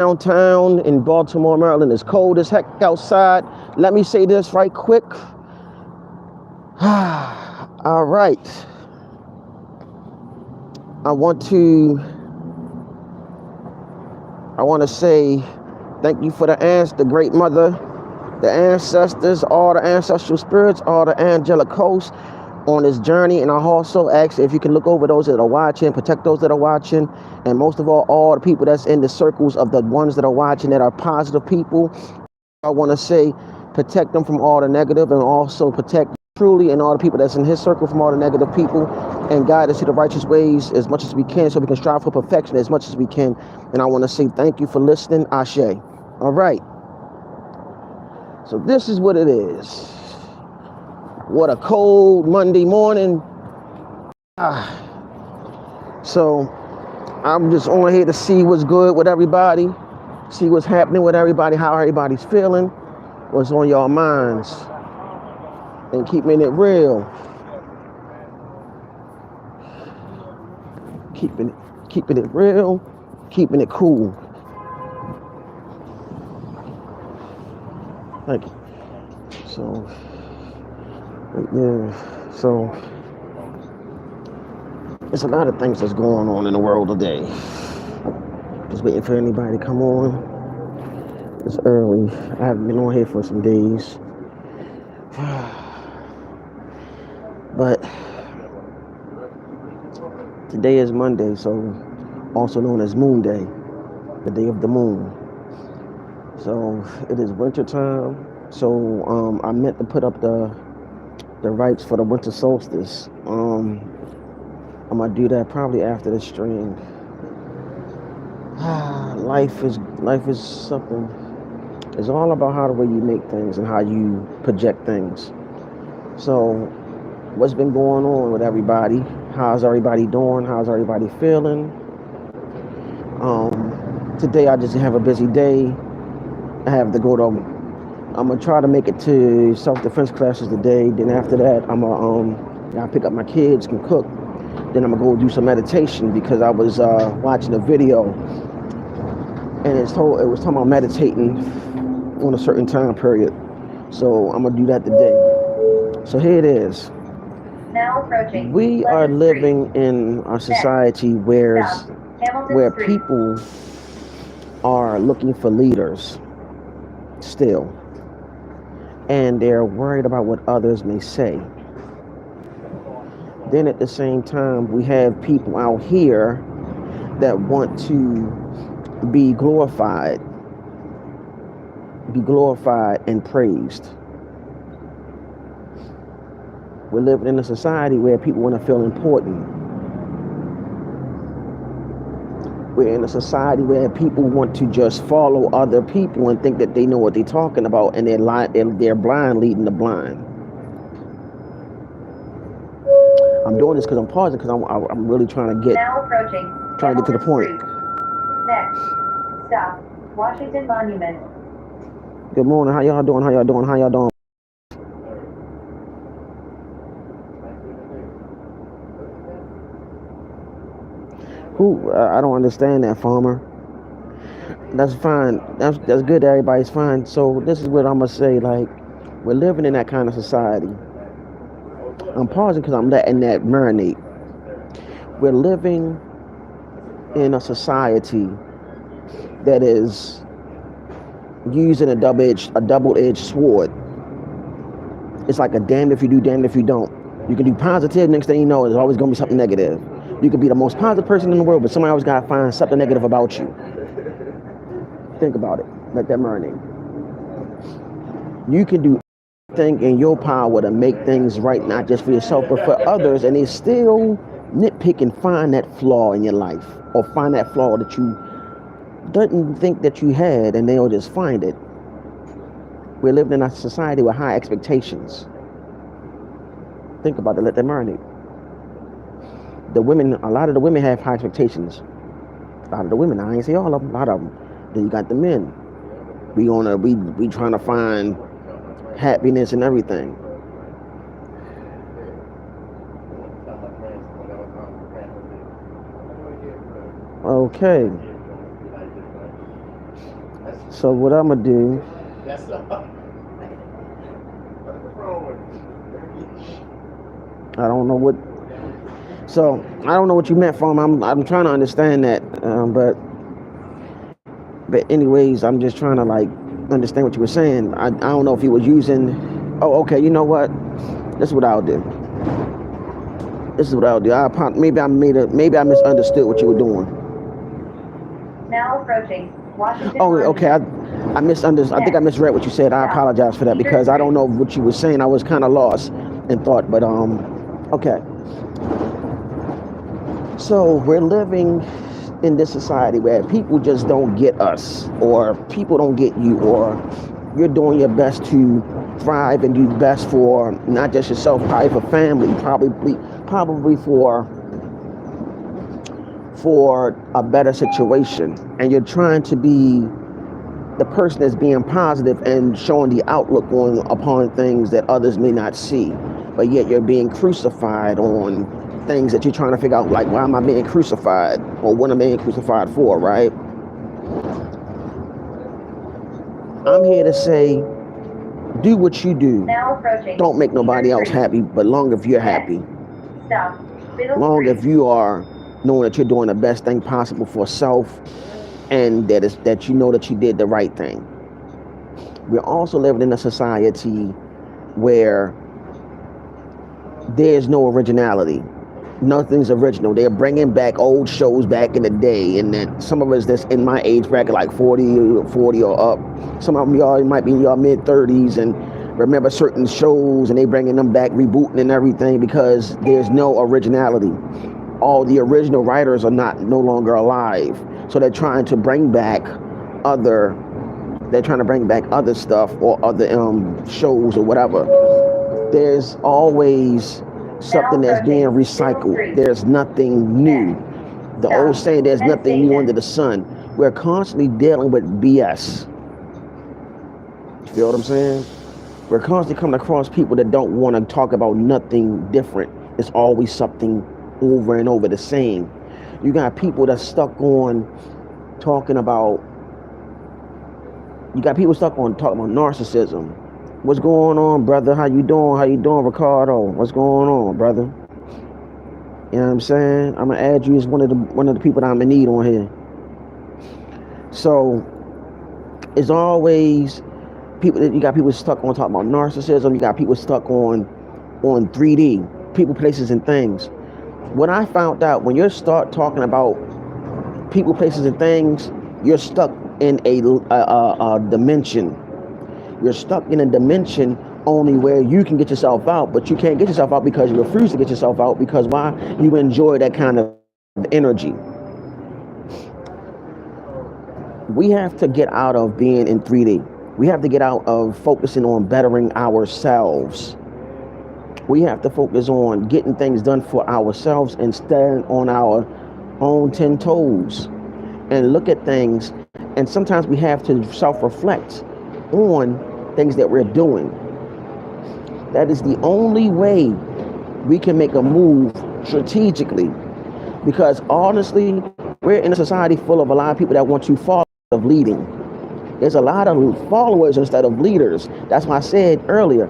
Downtown in Baltimore, Maryland. It's cold as heck outside. Let me say this right quick. All right. I want to say thank you for the great mother, the ancestors, all the ancestral spirits, all the angelic hosts on this journey. And I also ask if you can look over those that are watching, protect those that are watching, and most of all the people that's in the circles of the ones that are watching that are positive people. I want to say protect them from all the negative, and also protect truly and all the people that's in his circle from all the negative people, and guide us to the righteous ways as much as we can, so we can strive for perfection as much as we can. And I want to say thank you for listening. Ashe. All right. So this is what it is. What a cold Monday morning. So I'm just on here to see what's good with everybody, see what's happening with everybody, how everybody's feeling, what's on your minds, and keeping it real. Keeping it real, keeping it cool. Thank you. So, yeah. So, there's a lot of things that's going on in the world today. Just waiting for anybody to come on. It's early. I haven't been on here for some days. But today is Monday, so also known as Moon Day, the day of the moon. So it is winter time. So I meant to put up the rites for the winter solstice. I'm gonna do that probably after the stream. Life is something. It's all about how the way you make things and how you project things. So what's been going on with everybody? How's everybody doing? How's everybody feeling? Today I just have a busy day. I have to go to. I'm gonna try to make it to self-defense classes today. Then after that, I'm gonna pick up my kids, can cook. Then I'm gonna go do some meditation because I was watching a video, and it was talking about meditating on a certain time period. So I'm gonna do that today. So here it is. Now approaching. We are living in a society where people are looking for leaders still, and they're worried about what others may say. Then at the same time, we have people out here that want to be glorified and praised. We're living in a society where people want to feel important. We're in a society where people want to just follow other people and think that they know what they're talking about, and they're blind leading the blind. I'm doing this because I'm pausing because I'm really trying to get to the point. Next stop, Washington Monument. Good morning. How y'all doing? Who? I don't understand that, farmer. That's fine. That's good. Everybody's fine. So this is what I'm gonna say. Like, we're living in that kind of society. I'm pausing because I'm letting that marinate. We're living in a society that is using a double-edged sword. It's like a damned if you do, damned if you don't. You can do positive, next thing you know, there's always gonna be something negative. You could be the most positive person in the world, but somebody always gotta find something negative about you. Think about it. Let that marinate. You can do everything in your power to make things right, not just for yourself, but for others, and they still nitpick and find that flaw in your life, or find that flaw that you didn't think that you had, and they'll just find it. We're living in a society with high expectations. Think about it. Let that marinate. A lot of the women have high expectations. A lot of the women, I ain't say all of them, a lot of them. Then you got the men. We trying to find happiness and everything. Okay. So what I'm gonna do? I don't know what. So I don't know what you meant from. I'm trying to understand that, but anyways, I'm just trying to like understand what you were saying. I don't know if you was using. Oh, okay. You know what? This is what I'll do. This is what I'll do. Maybe I misunderstood what you were doing. Now approaching Washington Oh, okay. Monument. I misunderstood. I think I misread what you said. I South. apologize for that Cedar because I don't Street. know what you were saying. I was kind of lost in thought, but okay. So we're living in this society where people just don't get us, or people don't get you, or you're doing your best to thrive and do best for not just yourself, probably for family, probably for a better situation, and you're trying to be the person that's being positive and showing the outlook on upon things that others may not see, but yet you're being crucified on things that you're trying to figure out, like, why am I being crucified, or what am I being crucified for, right? I'm here to say, do what you do. Now approaching Don't make nobody Cedar else Street. happy, but long if you're Next happy, stop, Middle long Street. if you are knowing that you're doing the best thing possible for self, and that you know that you did the right thing. We're also living in a society where there's no originality. Nothing's original. They're bringing back old shows back in the day, and then some of us that's in my age bracket, like 40 or up. Some of them y'all might be in your mid 30s and remember certain shows, and they bringing them back, rebooting and everything because there's no originality. All the original writers are not no longer alive, so they're trying to bring back other. They're trying to bring back other stuff or other shows or whatever. There's always Now something that's being approaching Middle recycled. Street. There's nothing new. Next The old stop, saying, there's Penn nothing new under Station. the sun. We're constantly dealing with BS. You feel what I'm saying? We're constantly coming across people that don't want to talk about nothing different. It's always something over and over the same. You got people that's stuck on talking about, you got people stuck on talking about narcissism. What's going on, brother? How you doing? How you doing, Ricardo? What's going on, brother? You know what I'm saying? I'm gonna add you as one of the people that I'm in need on here. So it's always people. You got people stuck on talking about narcissism. You got people stuck on 3D, people, places, and things. What I found out, when you start talking about people, places, and things, you're stuck in a dimension. You're stuck in a dimension only where you can get yourself out, but you can't get yourself out because you refuse to get yourself out, because why? You enjoy that kind of energy. We have to get out of being in 3D. We have to get out of focusing on bettering ourselves. We have to focus on getting things done for ourselves and stand on our own 10 toes and look at things. And sometimes we have to self-reflect on things that we're doing. That is the only way we can make a move strategically. Because honestly, we're in a society full of a lot of people that want to follow of leading. There's a lot of followers instead of leaders. That's why I said earlier,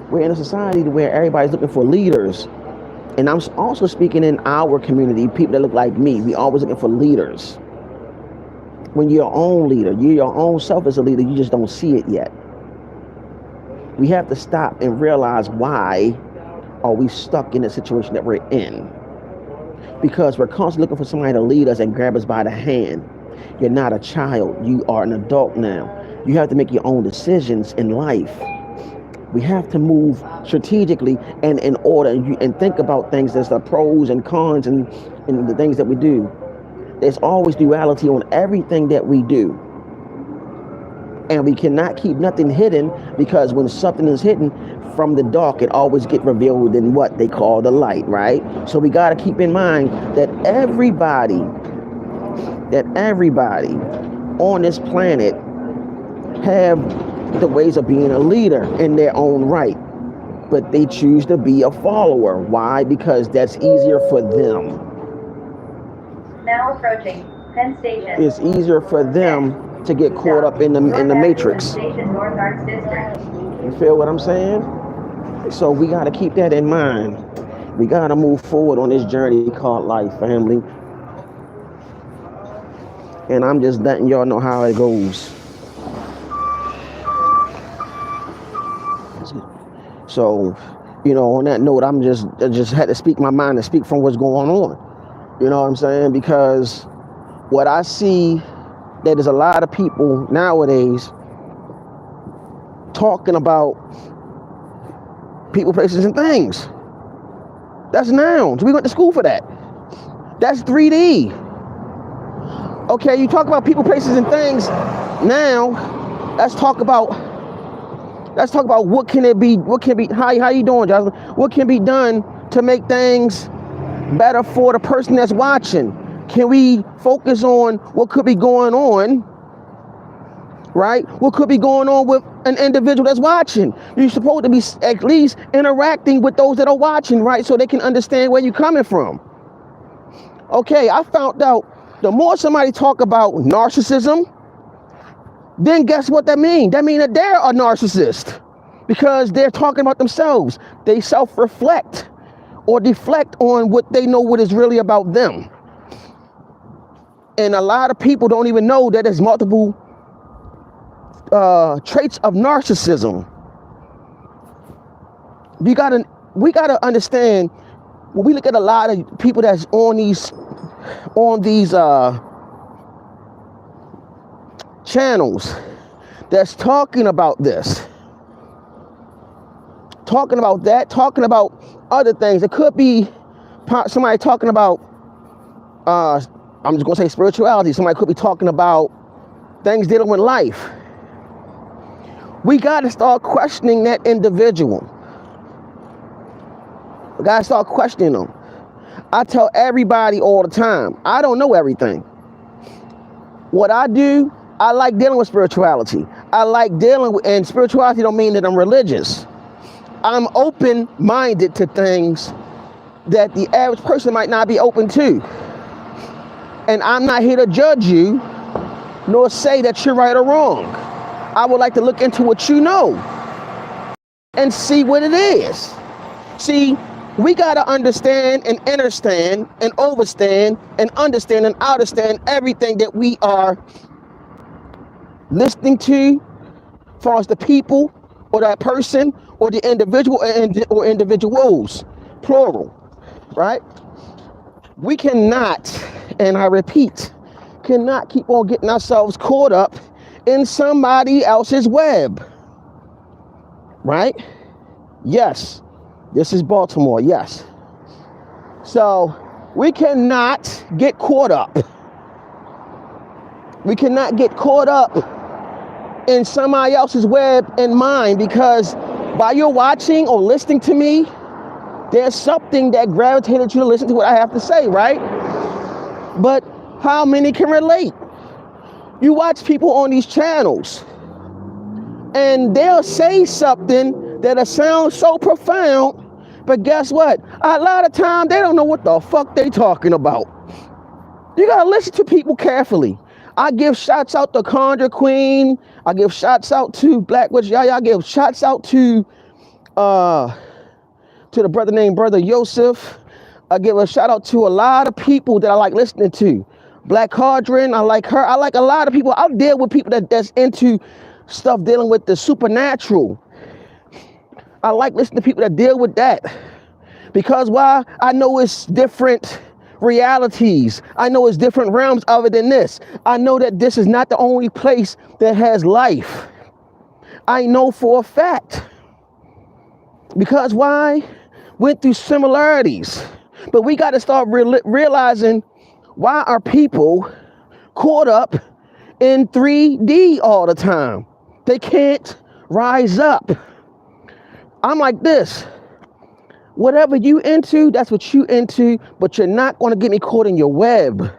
we're in a society where everybody's looking for leaders. And I'm also speaking in our community, people that look like me. We always looking for leaders. When you're your own leader, you're your own self as a leader, you just don't see it yet. We have to stop and realize, why are we stuck in the situation that we're in? Because we're constantly looking for somebody to lead us and grab us by the hand. You're not a child. You are an adult now. You have to make your own decisions in life. We have to move strategically and in order, and think about things. There's the pros and cons and the things that we do. There's always duality on everything that we do. And we cannot keep nothing hidden, because when something is hidden from the dark, it always gets revealed in what they call the light, right? So we got to keep in mind that everybody on this planet have the ways of being a leader in their own right, but they choose to be a follower. Why? Because that's easier for them. Now approaching Penn Station. It's easier for them to get caught up in the matrix. Station North Arts District. You feel what I'm saying? So we got to keep that in mind. We got to move forward on this journey called life, family. And I'm just letting y'all know how it goes. So, you know, on that note, I just had to speak my mind and speak from what's going on. You know what I'm saying? Because what I see, that there's a lot of people nowadays talking about people, places, and things. That's nouns. We went to school for that. That's 3D. Okay, you talk about people, places, and things. Now, let's talk about what can it be, how you doing, Jocelyn? What can be done to make things better for the person that's watching? Can we focus on what could be going on, right? What could be going on with an individual that's watching? You're supposed to be at least interacting with those that are watching, right? So they can understand where you're coming from. Okay, I found out the more somebody talk about narcissism, then guess what that means? That means that they're a narcissist because they're talking about themselves. They self-reflect or deflect on what they know what is really about them. And a lot of people don't even know that there's multiple traits of narcissism. We gotta understand, when we look at a lot of people that's on these channels that's talking about this, talking about that, talking about other things. It could be somebody talking about, I'm just gonna say spirituality. Somebody could be talking about things dealing with life. We gotta start questioning that individual. We gotta start questioning them. I tell everybody all the time, I don't know everything. What I do, I like dealing with spirituality. I like dealing with, and spirituality don't mean that I'm religious. I'm open-minded to things that the average person might not be open to. And I'm not here to judge you, nor say that you're right or wrong. I would like to look into what you know and see what it is. See, we got to understand and understand and overstand and understand and understand everything that we are listening to, as far as the people or that person or the individual or individuals, plural, right? We cannot, and I repeat, cannot keep on getting ourselves caught up in somebody else's web, right? Yes, this is Baltimore, yes. So we cannot get caught up. We cannot get caught up in somebody else's web and mine, because while you're watching or listening to me, there's something that gravitated you to listen to what I have to say, right? But how many can relate? You watch people on these channels and they'll say something that'll sound so profound, but guess what? A lot of times they don't know what the fuck they talking about. You gotta listen to people carefully. I give shouts out to Conjure Queen. I give shouts out to Black Witch Yaya. I give shouts out to the brother named Brother Yosef. I give a shout out to a lot of people that I like listening to. Black Cauldron, I like her. I like a lot of people. I'll deal with people that's into stuff dealing with the supernatural. I like listening to people that deal with that. Because why? I know it's different realities. I know it's different realms other than this. I know that this is not the only place that has life. I know for a fact. Because why? Went through similarities. But we got to start realizing, why are people caught up in 3D all the time? They can't rise up. I'm like this. Whatever you into, that's what you into, but you're not going to get me caught in your web.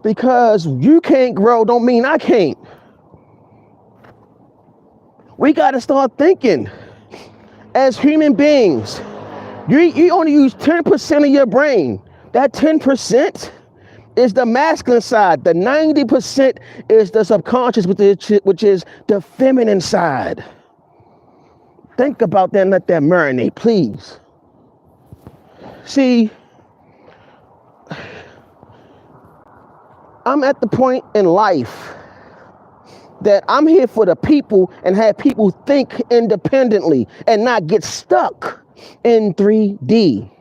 Because you can't grow don't mean I can't. We got to start thinking as human beings. You only use 10% of your brain. That 10% is the masculine side. The 90% is the subconscious, which is the feminine side. Think about that and let that marinate, please. See, I'm at the point in life that I'm here for the people and have people think independently and not get stuck in 3D.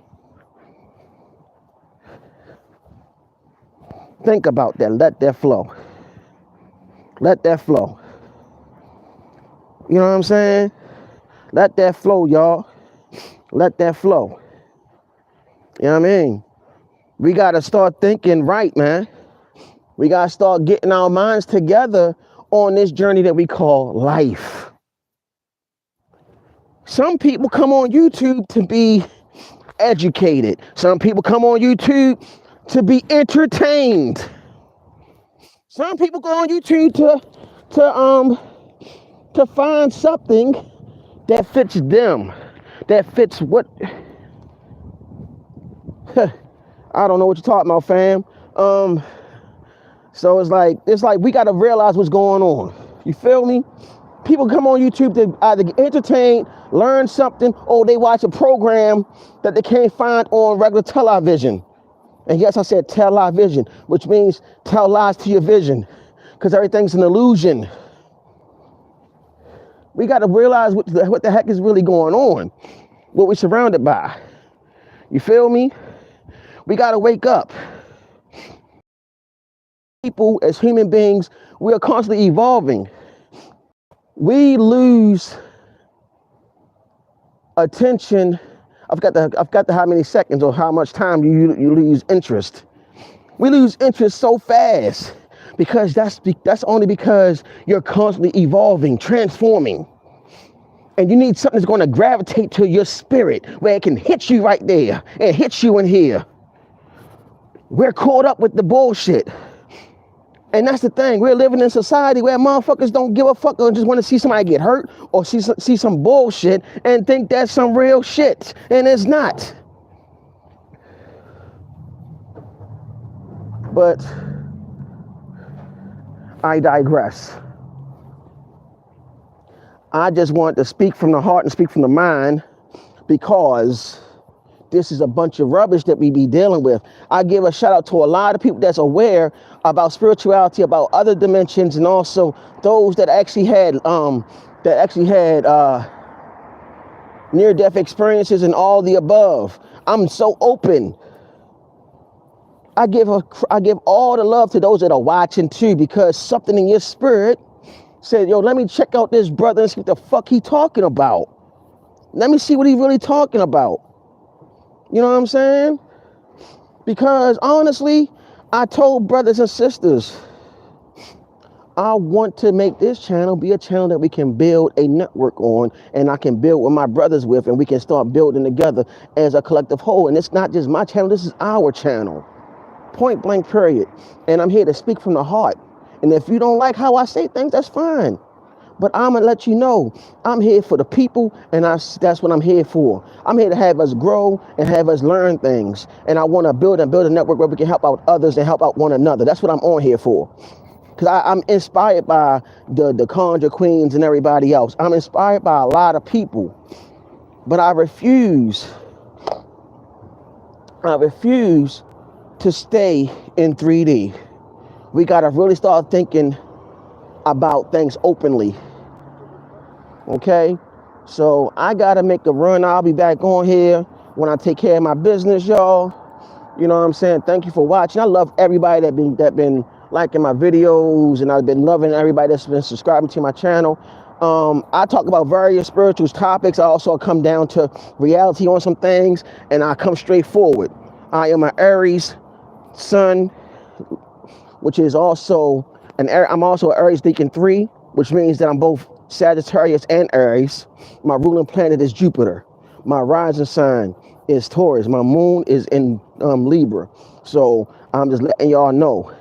Think about that. Let that flow. Let that flow. You know what I'm saying? Let that flow, y'all. Let that flow. You know what I mean? We got to start thinking right, man. We got to start getting our minds together on this journey that we call life. Some people come on YouTube to be educated. Some people come on YouTube to be entertained. Some people go on YouTube to find something that fits them, that fits what I don't know what you're talking about, fam. So it's like we gotta realize what's going on. You feel me? People come on YouTube to either get entertained, learn something, or they watch a program that they can't find on regular television. And yes, I said television, which means tell lies to your vision, because everything's an illusion. We got to realize what the heck is really going on, what we're surrounded by. You feel me? We got to wake up. People, as human beings, we are constantly evolving. We lose attention. I've got the how many seconds or how much time you lose interest. We lose interest so fast because that's only because you're constantly evolving, transforming. And you need something that's going to gravitate to your spirit where it can hit you right there and hit you in here. We're caught up with the bullshit. And that's the thing. We're living in a society where motherfuckers don't give a fuck or just want to see somebody get hurt or see some bullshit and think that's some real shit. And it's not. But I digress. I just want to speak from the heart and speak from the mind because this is a bunch of rubbish that we be dealing with. I give a shout out to a lot of people that's aware about spirituality, about other dimensions, and also those that actually had near-death experiences and all the above. I'm so open. I give all the love to those that are watching too, because something in your spirit said, yo, let me check out this brother and see what the fuck he talking about. Let me see what he really talking about. You know what I'm saying? Because honestly, I told brothers and sisters, I want to make this channel be a channel that we can build a network on, and I can build with my brothers with, and we can start building together as a collective whole. And it's not just my channel, this is our channel. Point blank, period. And I'm here to speak from the heart. And if you don't like how I say things, that's fine. But I'm going to let you know, I'm here for the people, and that's what I'm here for. I'm here to have us grow and have us learn things. And I want to build a network where we can help out others and help out one another. That's what I'm on here for. Because I'm inspired by the Conjure Queens and everybody else. I'm inspired by a lot of people. But I refuse to stay in 3D. We got to really start thinking about things openly. Okay? So I got to make a run. I'll be back on here when I take care of my business, y'all. You know what I'm saying? Thank you for watching. I love everybody that been liking my videos, and I've been loving everybody that's been subscribing to my channel. I talk about various spiritual topics. I also come down to reality on some things, and I come straight forward. I am an Aries sun, which is also I'm also an Aries Deacon 3, which means that I'm both Sagittarius and Aries. My ruling planet is Jupiter. My rising sign is Taurus. My moon is in Libra. So I'm just letting y'all know.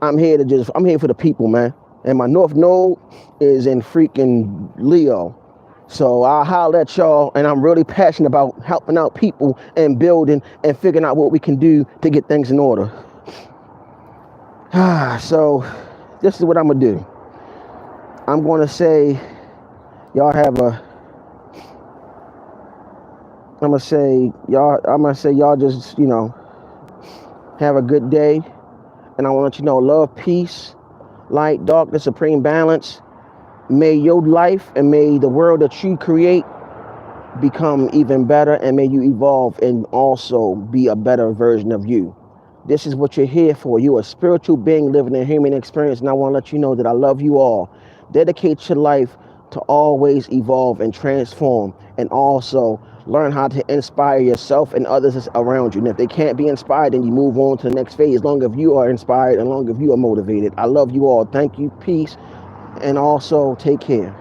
I'm here for the people, man. And my North Node is in freaking Leo. So I'll holler at y'all, and I'm really passionate about helping out people and building and figuring out what we can do to get things in order. So this is what I'm gonna do. I'm gonna say y'all have a I'm gonna say y'all just, have a good day. And I want to let you know, love, peace, light, darkness, supreme balance. May your life and may the world that you create become even better, and may you evolve and also be a better version of you. This is what you're here for. You're a spiritual being living a human experience, and I want to let you know that I love you all. Dedicate your life to always evolve and transform, and also learn how to inspire yourself and others around you. And if they can't be inspired, then you move on to the next phase. As long as you are inspired and long as you are motivated. I love you all. Thank you. Peace. And also take care.